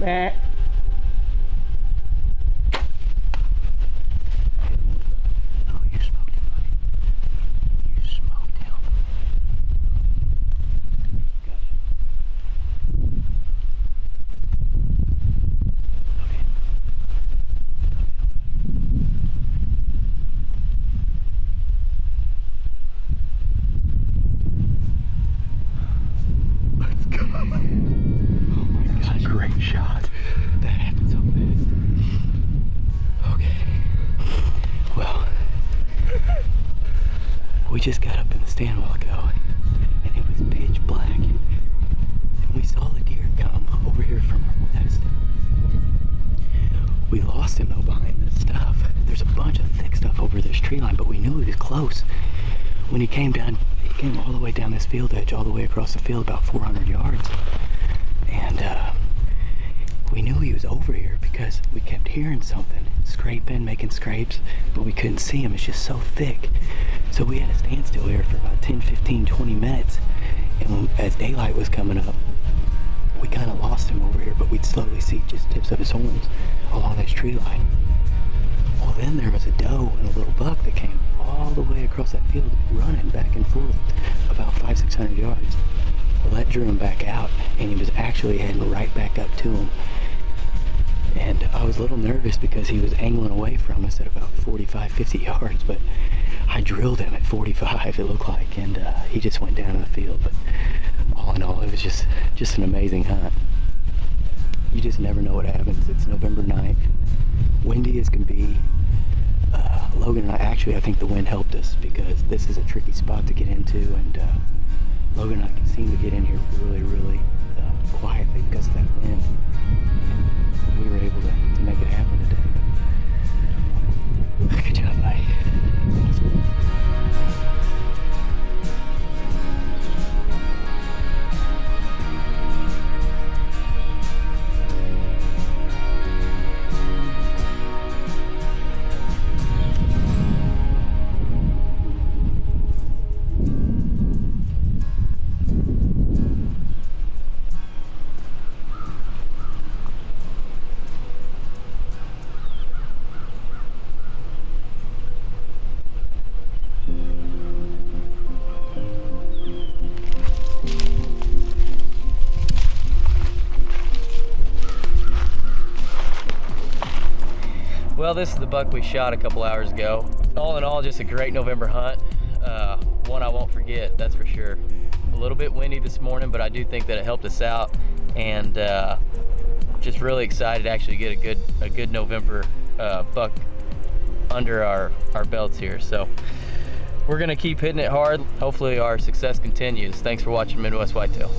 Matt. Oh, you smoked him, buddy. You smoked him. Gotcha. Okay. Let's go. Oh my gosh. Great shot. That happened so fast. Okay. Well, we just got up in the stand a while ago, and it was pitch black. And we saw the deer come over here from our west. We lost him though behind the stuff. There's a bunch of thick stuff over this tree line, but we knew he was close. When he came down, he came all the way down this field edge, all the way across the field, about 400 yards. And we knew he was over here because we kept hearing something, scraping, making scrapes, but we couldn't see him. It's just so thick. So we had to stand still here for about 10, 15, 20 minutes. And as daylight was coming up, we kind of lost him over here, but we'd slowly see just tips of his horns along this tree line. Well, then there was a doe and a little buck that came all the way across that field, running back and forth about 500-600 yards. Well, that drew him back out, and he was actually heading right back up to him. And I was a little nervous because he was angling away from us at about 45-50 yards, but I drilled him at 45, it looked like, and he just went down in the field. But all in all, it was just an amazing hunt. You just never know what happens. It's November 9th, windy as can be. Logan and I think the wind helped us because this is a tricky spot to get into, and Logan and I can seem to get in here really, really quietly because of that wind. And we were able to make it happen today. Good job, buddy. Well, this is the buck we shot a couple hours ago. All in all, just a great November hunt. One I won't forget, that's for sure. A little bit windy this morning, but I do think that it helped us out, and just really excited to actually get a good November buck under our belts here. So we're gonna keep hitting it hard. Hopefully our success continues. Thanks for watching Midwest Whitetail.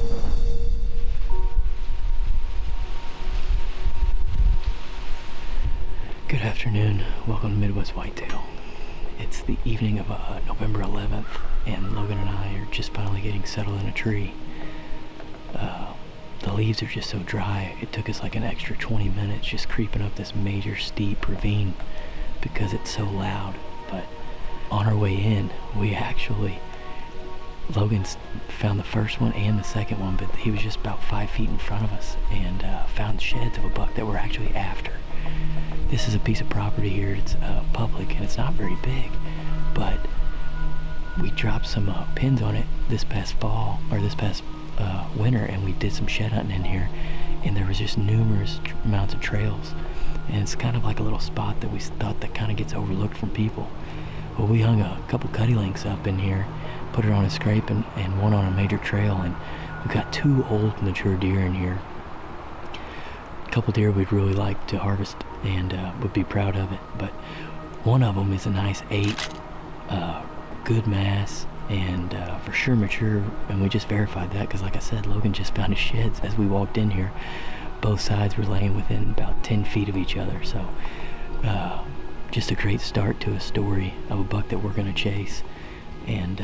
Good afternoon, welcome to Midwest Whitetail. It's the evening of November 11th, and Logan and I are just finally getting settled in a tree. The leaves are just so dry, it took us like an extra 20 minutes just creeping up this major steep ravine because it's so loud. But on our way in, Logan found the first one and the second one, but he was just about 5 feet in front of us, and found sheds of a buck that we're actually after. This is a piece of property here, it's public, and it's not very big, but we dropped some pins on it this past winter, and we did some shed hunting in here, and there was just numerous amounts of trails, and it's kind of like a little spot that we thought that kind of gets overlooked from people. Well, we hung a couple cutty links up in here, put it on a scrape and one on a major trail, and we've got 2 old mature deer in here. A couple deer we'd really like to harvest and would be proud of it, but one of them is a nice 8, good mass, and for sure mature, and we just verified that because, like I said, Logan just found his sheds as we walked in here. Both sides were laying within about 10 feet of each other, so just a great start to a story of a buck that we're going to chase and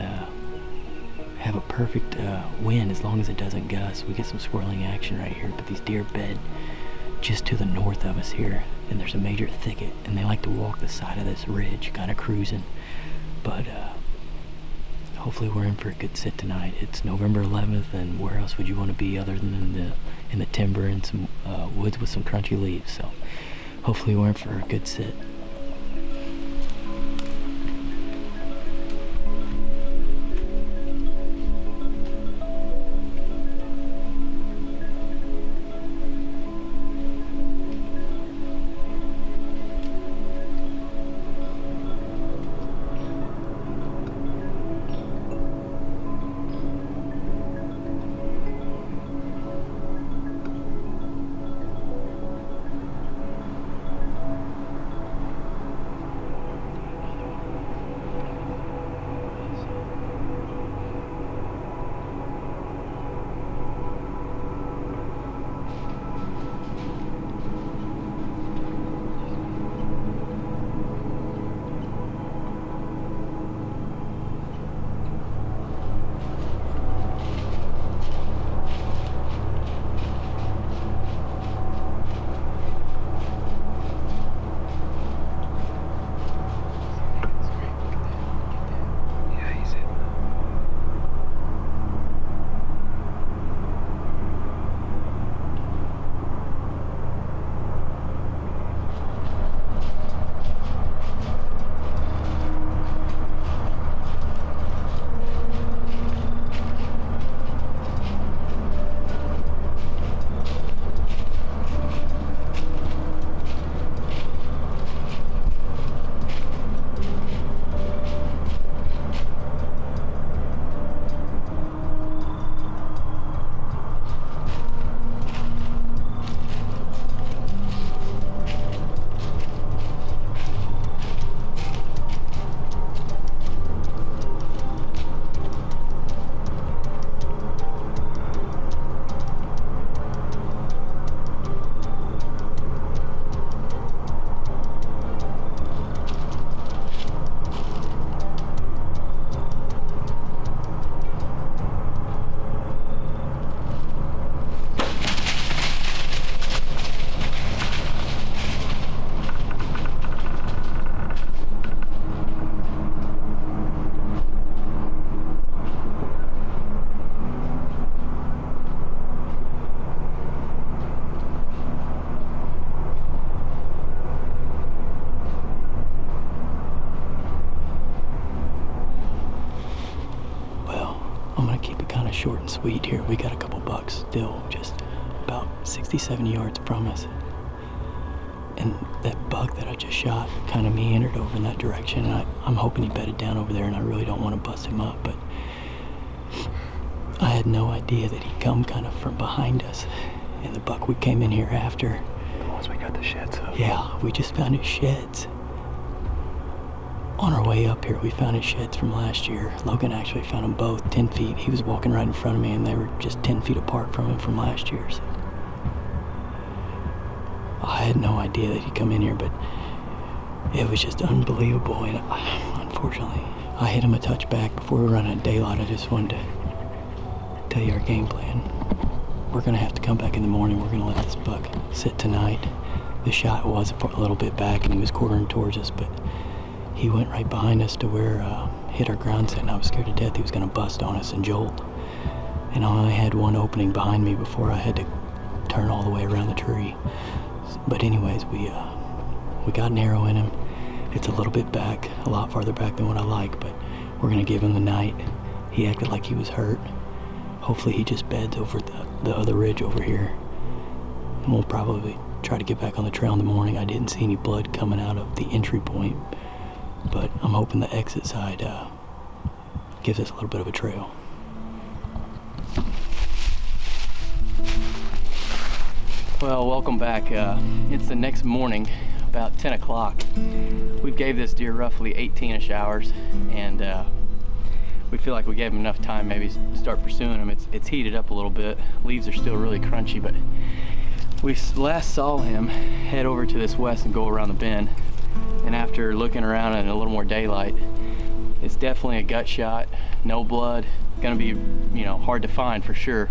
have a perfect wind as long as it doesn't gust. We get some swirling action right here, but these deer bed just to the north of us here, and there's a major thicket, and they like to walk the side of this ridge kind of cruising, but hopefully we're in for a good sit tonight. It's November 11th, and where else would you want to be other than in the timber and some woods with some crunchy leaves? So hopefully we're in for a good sit. Short and sweet here. We got a couple bucks still just about 60-70 yards from us, and that buck that I just shot kind of meandered over in that direction, and I'm hoping he bedded down over there, and I really don't want to bust him up, but I had no idea that he'd come kind of from behind us, and the buck we came in here after, once we got the sheds up. Yeah, we just found his sheds. On our way up here, we found his sheds from last year. Logan actually found them both 10 feet. He was walking right in front of me, and they were just 10 feet apart from him from last year. So I had no idea that he'd come in here, but it was just unbelievable. And unfortunately, I hit him a touch back before we ran out of daylight. I just wanted to tell you our game plan. We're going to have to come back in the morning. We're going to let this buck sit tonight. The shot was a little bit back, and he was quartering towards us, but he went right behind us to where hit our ground set, and I was scared to death he was going to bust on us and jolt. And I only had one opening behind me before I had to turn all the way around the tree. But anyways, we got an arrow in him. It's a little bit back, a lot farther back than what I like, but we're going to give him the night. He acted like he was hurt. Hopefully he just beds over the other ridge over here. And we'll probably try to get back on the trail in the morning. I didn't see any blood coming out of the entry point, but I'm hoping the exit side gives us a little bit of a trail. Well, welcome back. It's the next morning, about 10 o'clock. We gave this deer roughly 18-ish hours, and we feel like we gave him enough time maybe to start pursuing him. It's heated up a little bit. Leaves are still really crunchy, but we last saw him head over to this west and go around the bend. And after looking around in a little more daylight, it's definitely a gut shot, no blood. Gonna be, hard to find for sure.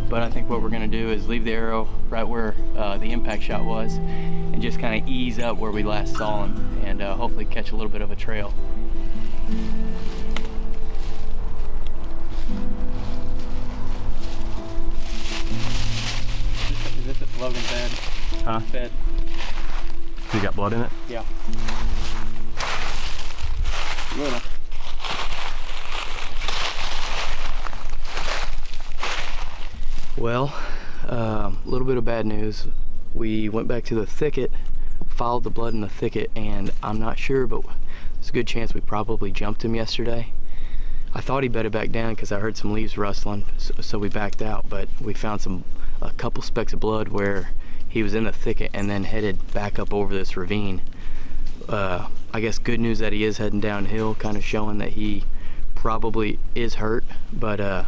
But I think what we're gonna do is leave the arrow right where the impact shot was and just kind of ease up where we last saw him and hopefully catch a little bit of a trail. Huh? Fed. You got blood in it? Yeah. Little. Well, a little bit of bad news. We went back to the thicket, followed the blood in the thicket, and I'm not sure, but there's a good chance we probably jumped him yesterday. I thought he bedded back down because I heard some leaves rustling, so we backed out, but we found a couple specks of blood where he was in the thicket and then headed back up over this ravine. I guess good news that he is heading downhill, kind of showing that he probably is hurt, but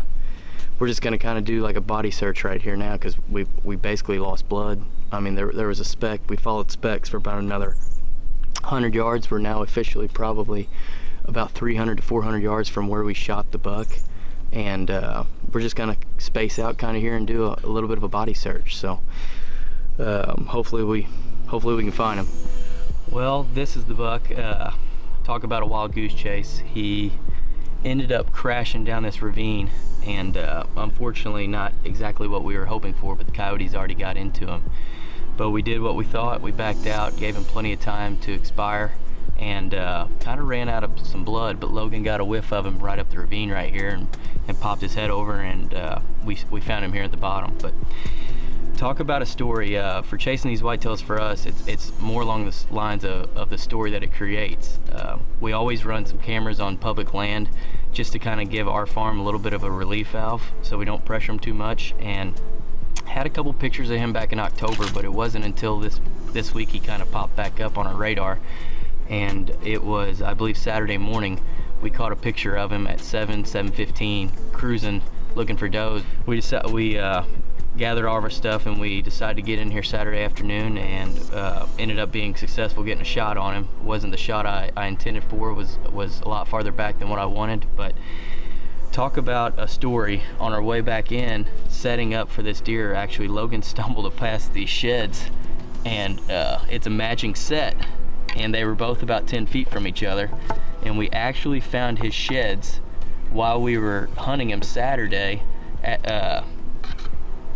we're just gonna kind of do like a body search right here now because we basically lost blood. I mean, there was a speck. We followed specks for about another 100 yards. We're now officially probably about 300 to 400 yards from where we shot the buck, and we're just gonna space out kind of here and do a little bit of a body search. So hopefully we can find him. Well, this is the buck. Talk about a wild goose chase. He ended up crashing down this ravine, and unfortunately not exactly what we were hoping for, but the coyotes already got into him. But we did what we thought. We backed out, gave him plenty of time to expire, and kind of ran out of some blood, but Logan got a whiff of him right up the ravine right here and popped his head over, and we found him here at the bottom. But talk about a story. For chasing these whitetails for us, it's more along the lines of the story that it creates. We always run some cameras on public land just to kind of give our farm a little bit of a relief valve so we don't pressure them too much, and had a couple pictures of him back in October, but it wasn't until this week he kind of popped back up on our radar. And it was, I believe, Saturday morning we caught a picture of him at 7:15 cruising looking for does. We gathered all of our stuff and we decided to get in here Saturday afternoon, and ended up being successful getting a shot on him. It wasn't the shot I intended for, was a lot farther back than what I wanted. But talk about a story. On our way back in, setting up for this deer, actually Logan stumbled past these sheds, and it's a matching set, and they were both about 10 feet from each other, and we actually found his sheds while we were hunting him Saturday at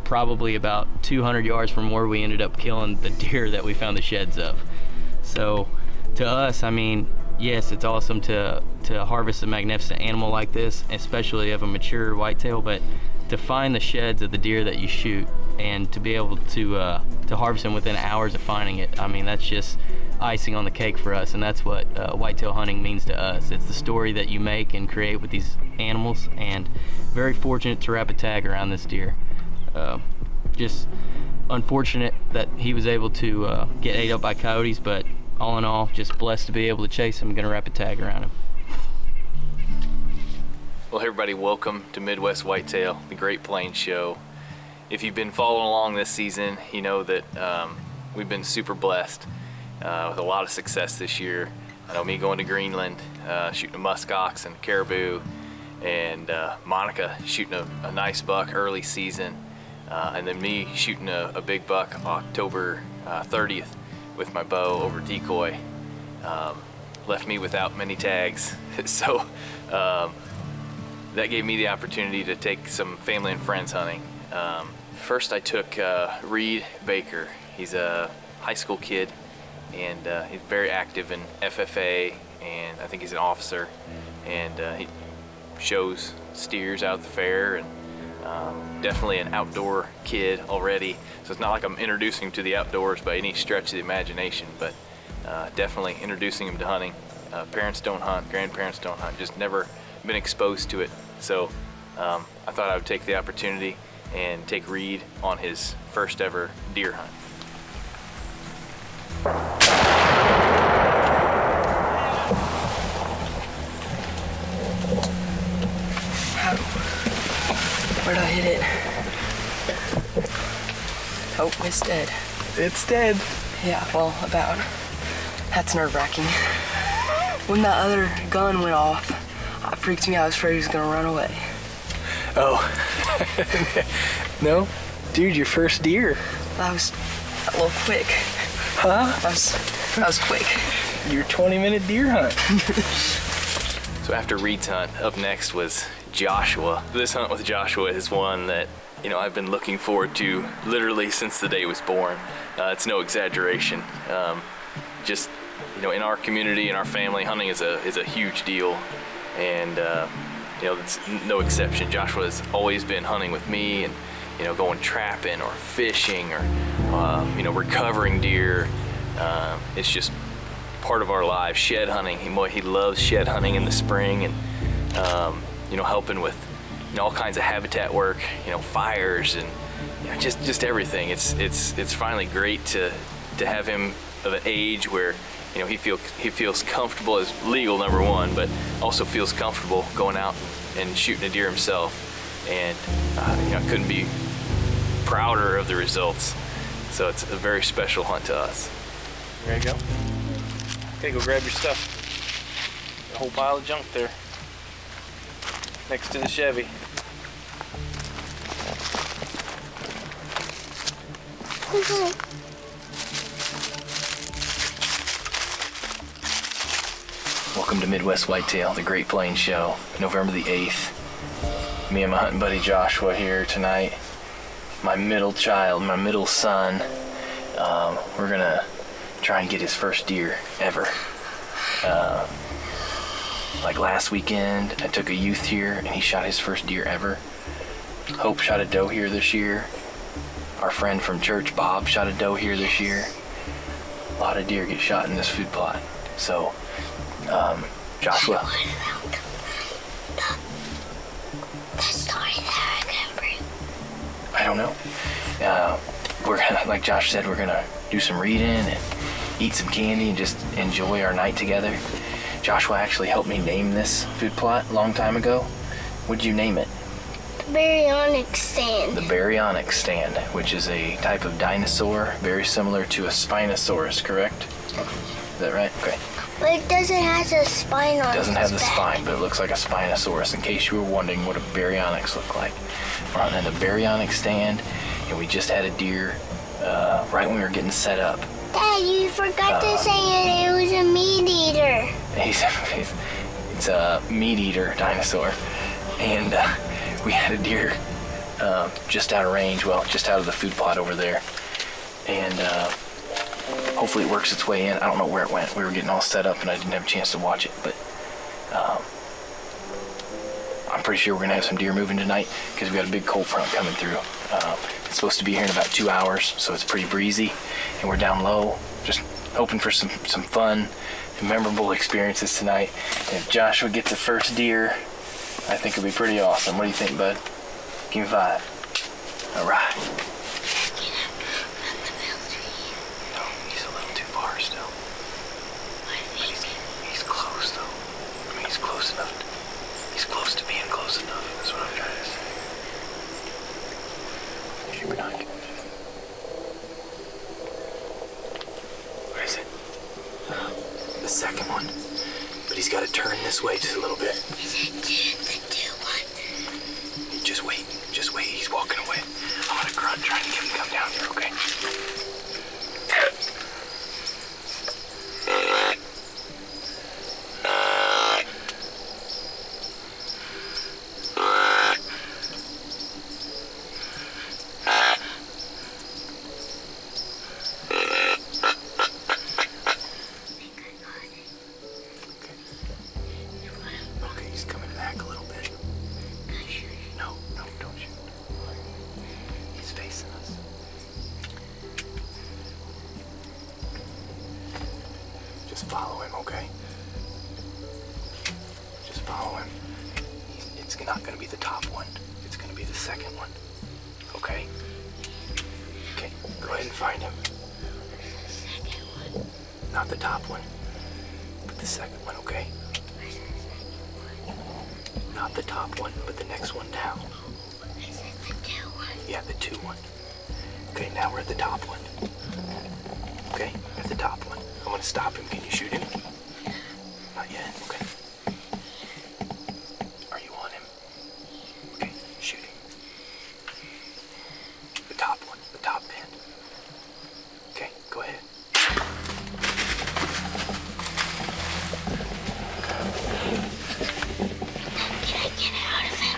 probably about 200 yards from where we ended up killing the deer that we found the sheds of. So to us, I mean, yes, it's awesome to harvest a magnificent animal like this, especially of a mature whitetail, but to find the sheds of the deer that you shoot and to be able to harvest them within hours of finding it, I mean, that's just icing on the cake for us, and that's what whitetail hunting means to us. It's the story that you make and create with these animals, and very fortunate to wrap a tag around this deer. Just unfortunate that he was able to get ate up by coyotes, but all in all, just blessed to be able to chase him. Gonna wrap a tag around him. Well, hey everybody, welcome to Midwest Whitetail, the Great Plains Show. If you've been following along this season, you know that we've been super blessed with a lot of success this year. I know me going to Greenland, shooting a muskox and caribou, and Monica shooting a nice buck early season, and then me shooting a big buck October 30th with my bow over decoy. Left me without many tags, so that gave me the opportunity to take some family and friends hunting. First I took Reid Baker. He's a high school kid, and he's very active in FFA, and I think he's an officer, and he shows steers out at the fair, and definitely an outdoor kid already. So it's not like I'm introducing him to the outdoors by any stretch of the imagination, but definitely introducing him to hunting. Parents don't hunt, grandparents don't hunt, just never been exposed to it. So I thought I would take the opportunity and take Reid on his first ever deer hunt. Where'd I hit it? Oh, it's dead. It's dead. Yeah, well, about. That's nerve-wracking. When that other gun went off, it freaked me out. I was afraid he was gonna run away. Oh. No? Dude, your first deer. That was a little quick. Huh? That was quick. Your 20-minute deer hunt. So after Reid's hunt, up next was Joshua. This hunt with Joshua is one that, you know, I've been looking forward to literally since the day he was born. It's no exaggeration. Just, you know, in our community, in our family, hunting is a huge deal, and you know, it's no exception. Joshua has always been hunting with me, and you know, going trapping or fishing or you know, recovering deer. It's just part of our lives. Shed hunting. He loves shed hunting in the spring, and you know, helping with, you know, all kinds of habitat work. You know, fires and, you know, just everything. It's finally great to have him of an age where, you know, he feels comfortable as legal, number one, but also feels comfortable going out and shooting a deer himself. And you know, I couldn't be prouder of the results. So it's a very special hunt to us. There you go. Okay, go grab your stuff. A whole pile of junk there next to the Chevy. Welcome to Midwest Whitetail, the Great Plains Show, November the 8th. Me and my hunting buddy Joshua here tonight. My middle child, my middle son. We're gonna try and get his first deer ever. Like last weekend, I took a youth here and he shot his first deer ever. Hope shot a doe here this year. Our friend from church, Bob, shot a doe here this year. A lot of deer get shot in this food plot. So, Joshua. The story that I can bring. I don't know. We're gonna, like Josh said, we're gonna do some reading and eat some candy and just enjoy our night together. Joshua actually helped me name this food plot a long time ago. What'd you name it? The baryonyx stand. The baryonyx stand, which is a type of dinosaur very similar to a Spinosaurus, correct? Is that right? Okay. But it doesn't have a spine on it. It doesn't have the spine, but it looks like a Spinosaurus, in case you were wondering what a baryonyx looked like. We're on the baryonyx stand, and we just had a deer right when we were getting set up. Dad, you forgot to say it was a meat eater. It's a meat eater dinosaur, and we had a deer just out of range, well, just out of the food plot over there, and hopefully it works its way in. I don't know where it went. We were getting all set up and I didn't have a chance to watch it, but I'm pretty sure we're gonna have some deer moving tonight because we got a big cold front coming through. It's supposed to be here in about 2 hours, so it's pretty breezy, and we're down low, just hoping for some fun and memorable experiences tonight. And if Joshua gets a first deer, I think it'll be pretty awesome. What do you think, bud? Give me 5. All right. No, he's a little too far still. But he's close, though. I mean, he's close enough. He's close to being close enough. That's what I'm trying to say. Use your binoculars. What is it? The second one. But he's got to turn this way just a little bit. Just wait. Just wait. He's walking away. I'm gonna grunt trying to get him to come down here, okay? Okay, he's coming back a little bit. No, don't shoot. He's facing us. Just follow him, okay? Just follow him. It's not gonna be the top one. It's gonna be the second one. Okay? Okay, go ahead and find him. Not the top one, but the second one, okay? Not the top one, but the next one down. Yeah, the 2 one. Okay, now we're at the top one. Okay, at the top one. I'm gonna stop him. Can you shoot him? Not yet. Okay. Are you on him? Okay, shoot him. The top one, the top pin. Okay, go ahead. Can I get it out of him?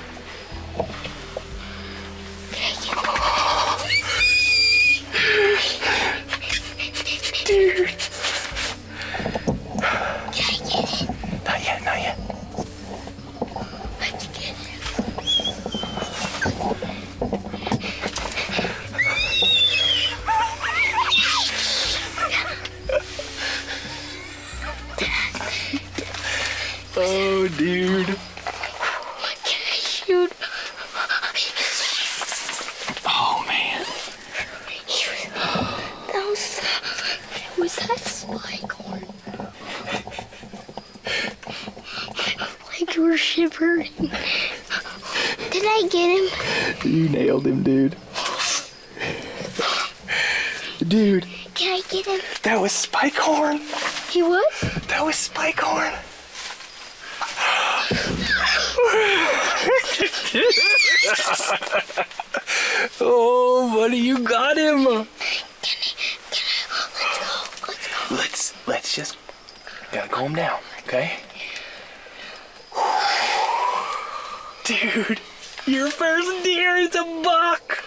shivering. Did I get him? You nailed him, dude. Dude, Can I get him? that was Spikehorn. He was? That was Spikehorn. Oh, buddy, you got him. Let's just gotta calm down, okay? Dude, your first deer is a buck.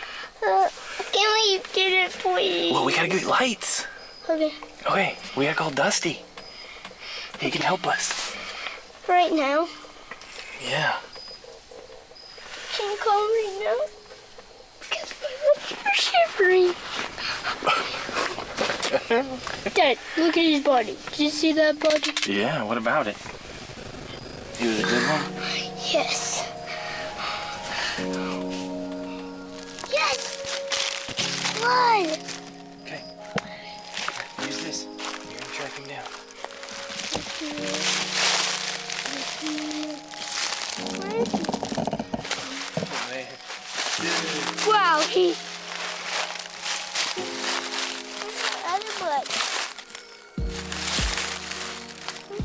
Can we get it, please? Well, we gotta get lights. Okay. Okay, we gotta call Dusty. He can help us. Right now? Yeah. Can you call right now? Because my legs are shivering. Dad, look at his body. Did you see that body? Yeah, what about it? He was a good one? Yes. Yes! Blood! Okay. Use this. You're gonna track him down. Wow, he... Other blood.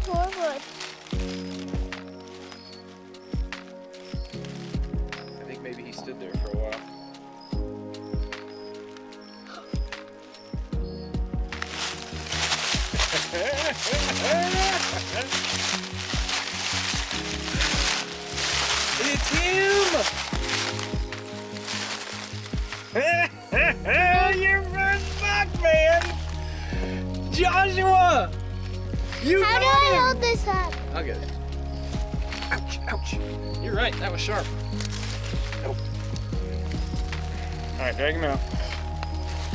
More blood. I think maybe he stood there for a while. It's him! Your first buck, man! Joshua! You How do got I him! hold this up? I'll get it. Ouch, ouch. You're right, that was sharp. Nope. All right, drag him out.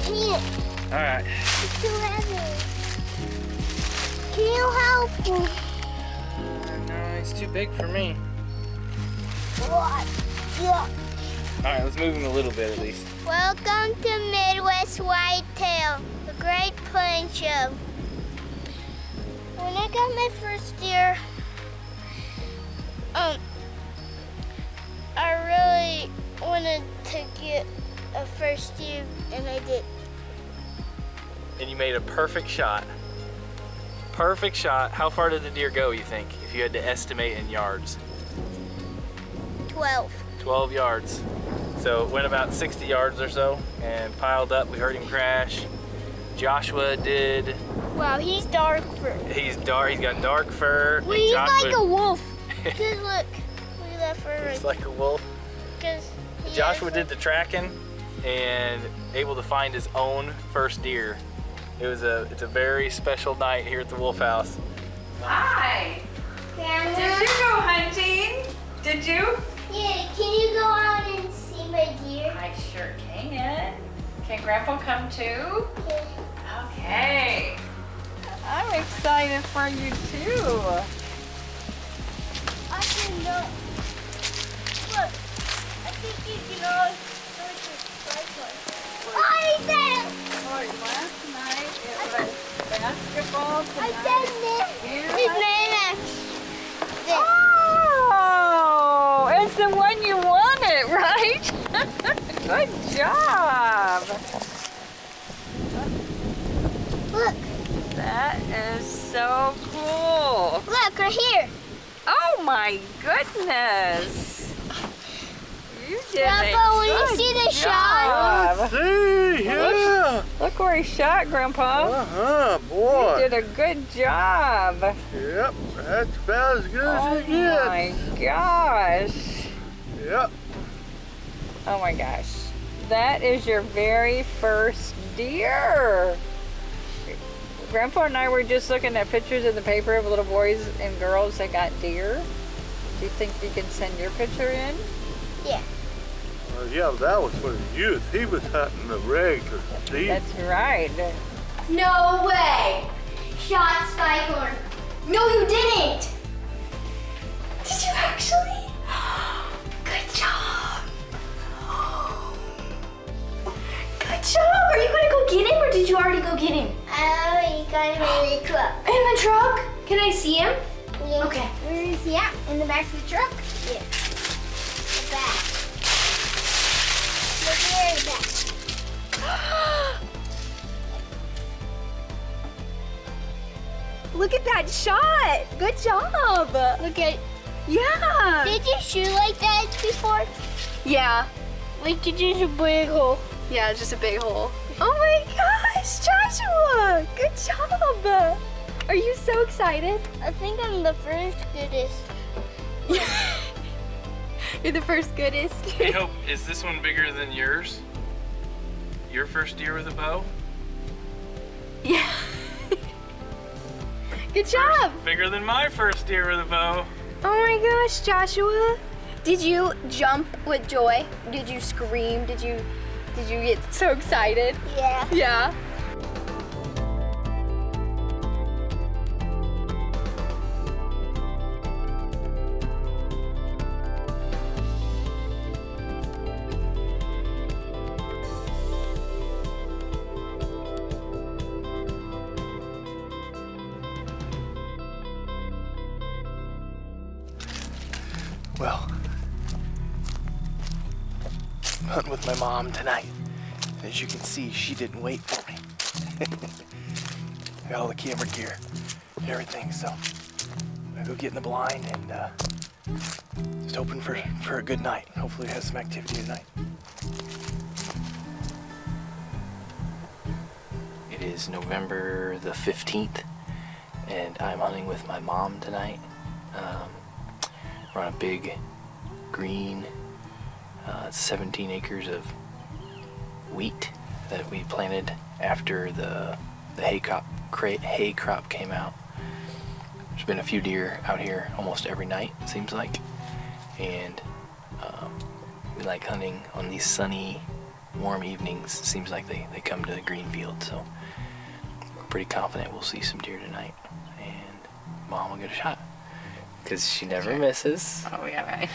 Can't. All right. It's too heavy. Can you help me? No, he's too big for me. What? Yeah. All right, let's move him a little bit at least. Welcome to Midwest Whitetail, the Great Plains Show. When I got my first deer, I really wanted to get a first deer, and I did. And you made a perfect shot. Perfect shot. How far did the deer go, you think, if you had to estimate in yards? 12. 12 yards. So it went about 60 yards or so and piled up. We heard him crash. Joshua did. Wow, he's dark fur. He's dark. He's got dark fur. Well, and he's Joshua, like a wolf. Just look. Look at that fur right He's like a wolf. Because Joshua did the tracking and able to find his own first deer. It's a very special night here at the Wolfe House. Hi. Camera. Did you go hunting? Did you? Yeah, can you go out and see my deer? I sure can. Can Grandpa come too? Yeah. Okay. I'm excited for you too. I can look. Look, I think you can all go to the one. Oh, he's there! Last night it was basketball. I Tonight did this. His name is this. Oh, it's the one you wanted, right? Good job. Look, That is so cool. look, right here. Oh my goodness. You did Grandpa, a will you good see the shot? job. See, yeah. Look where he shot, Grandpa. Uh-huh, You boy. did a good job. Yep, that's about as good Oh as it gets. my gosh. Yep. Oh my gosh. That is your very first deer. Grandpa and I were just looking at pictures in the paper of little boys and girls that got deer. Do you think you can send your picture in? Yeah. Yeah, that was for the youth. He was hunting the regular deer. That's right. No way! Shot Spikehorn. No, you didn't! Did you actually? Good job! Good job! Are you gonna go get him or did you already go get him? I already got him in the truck. In the truck? Can I see him? Yeah. Okay. Where is he at? In the back of the truck? Yeah. The back. The very back. Look at that shot. Good job. Look at. Yeah. Did you shoot like that before? Yeah. Like you just a big hole. Yeah, just a big hole. Oh my gosh, Joshua. Good job. Are you so excited? I think I'm the first goodest. You're the first goodest. Hey, Hope, is this one bigger than yours? Your first deer with a bow? Yeah. Good job. Bigger than my first deer with a bow. Oh my gosh, Joshua. Did you jump with joy? Did you scream? Did you get so excited? Yeah. Yeah. Well, I'm hunting with my mom tonight. As you can see, she didn't wait for me. Got all the camera gear and everything, so I'm gonna go get in the blind and just hoping for a good night. Hopefully we have some activity tonight. It is November the 15th, and I'm hunting with my mom tonight. We're on a big green 17 acres of wheat that we planted after the hay crop came out. There's been a few deer out here almost every night, it seems like, and we like hunting on these sunny, warm evenings. It seems like they come to the green field, so we're pretty confident we'll see some deer tonight, and Mom will get a shot because she never misses. Oh, yeah, right.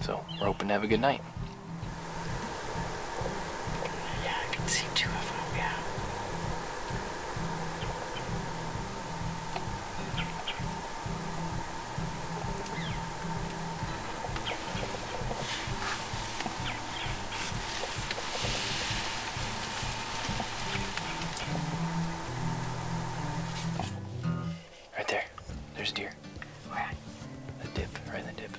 So we're hoping to have a good night. Yeah, I can see two of them, yeah. Right there. There's deer. Where? The dip, right in the dip.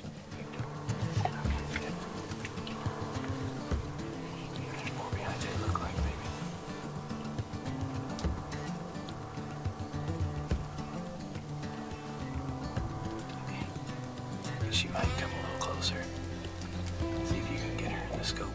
There's more behind it, look like, maybe. Okay. She might come a little closer. See if you can get her in the scope.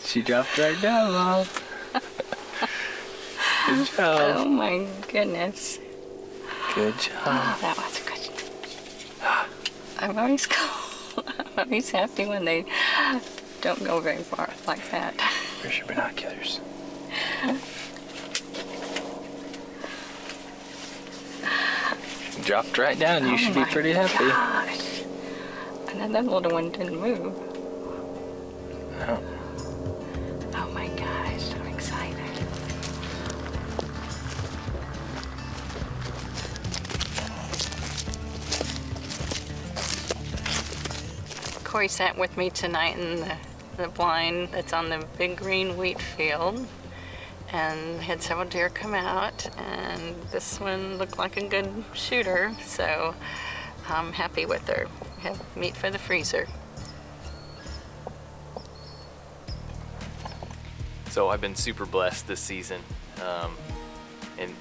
She dropped right down, Mom. Good job. Oh my goodness. Good job. Oh, that was good. I'm always cool. I'm always happy when they don't go very far like that. Where's your binoculars? Dropped right down. You should be pretty happy. Gosh. And then that little one didn't move. No. Oh my gosh, I'm excited. Korey sat with me tonight in the blind that's on the big green wheat field, and had several deer come out, and this one looked like a good shooter, so I'm happy with her. We have meat for the freezer. So I've been super blessed this season, and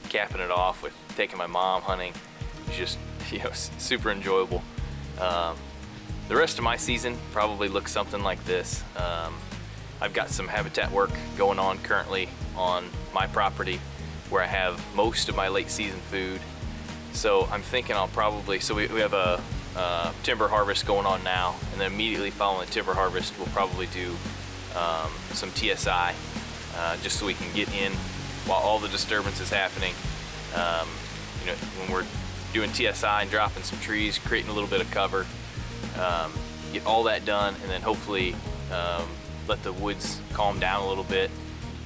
capping it off with taking my mom hunting. It's just, super enjoyable. The rest of my season probably looks something like this. I've got some habitat work going on currently on my property where I have most of my late season food. So I'm thinking I'll probably, we have a timber harvest going on now, and then immediately following the timber harvest we'll probably do some TSI just so we can get in while all the disturbance is happening. You know, when we're doing TSI and dropping some trees, creating a little bit of cover, get all that done, and then hopefully let the woods calm down a little bit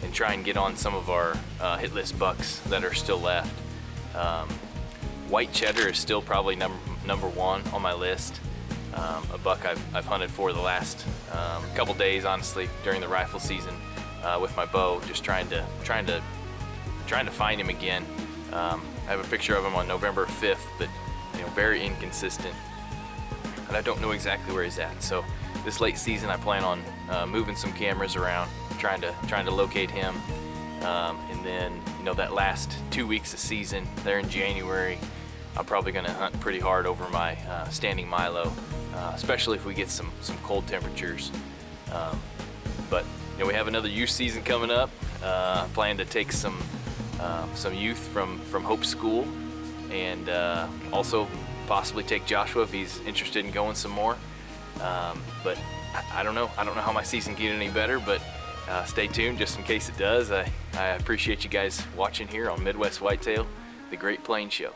and try and get on some of our hit list bucks that are still left. White cheddar is still probably number one on my list. A buck I've hunted for the last couple days, honestly, during the rifle season with my bow, just trying to find him again. I have a picture of him on November 5th, but you know, very inconsistent, and I don't know exactly where he's at. So this late season, I plan on moving some cameras around, trying to locate him, and then you know, that last 2 weeks of season there in January, I'm probably going to hunt pretty hard over my standing Milo, especially if we get some cold temperatures. But you know, we have another youth season coming up. I plan to take some youth from Hope School, and also possibly take Joshua if he's interested in going some more. But I don't know how my season can get any better, but stay tuned just in case it does. I appreciate you guys watching here on Midwest Whitetail, the Great Plains Show.